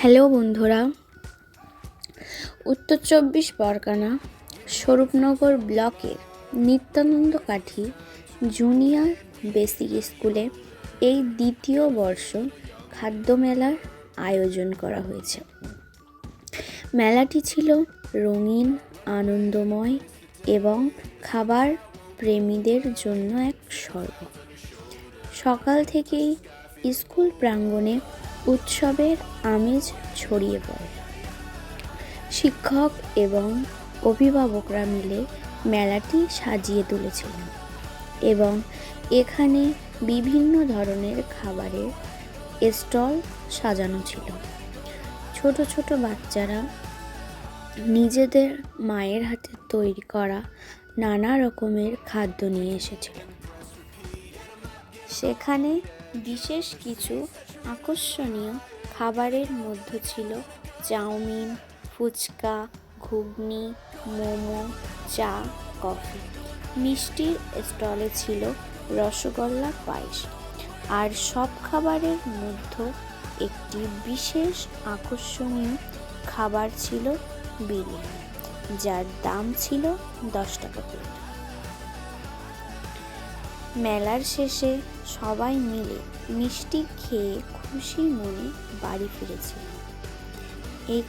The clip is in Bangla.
হ্যালো বন্ধুরা, উত্তর চব্বিশ পরগনা স্বরূপনগর ব্লকের নিত্যানন্দ কাঠি জুনিয়র বেসিক স্কুলে এই দ্বিতীয় বর্ষ খাদ্য মেলার আয়োজন করা হয়েছে। মেলাটি ছিল রঙিন, আনন্দময় এবং খাবার প্রেমীদের জন্য এক স্বর্গ। সকাল থেকেই স্কুল প্রাঙ্গণে উৎসবের আমেজ ছড়িয়ে পড়ে। শিক্ষক এবং অভিভাবকরা মিলে মেলাটি সাজিয়ে তুলেছিলেন এবং এখানে বিভিন্ন ধরনের খাবারের স্টল সাজানো ছিল। ছোট ছোট বাচ্চারা নিজেদের মায়ের হাতে তৈরি করা নানা রকমের খাদ্য নিয়ে এসেছিল। সেখানে বিশেষ কিছু আকর্ষণীয় খাবারের মধ্যে ছিল চাউমিন, ফুচকা, ঘুগনি, মোমো, চা, কফি। মিষ্টির স্টলে ছিল রসগোল্লা, পায়েস। আর সব খাবারের মধ্যে একটি বিশেষ আকর্ষণীয় খাবার ছিল বিরিয়ানি, যার দাম ছিল 10 টাকা প্লেট। মেলার শেষে সবাই মিলে মিষ্টি খেয়ে খুশি মনে বাড়ি ফিরেছিল। এই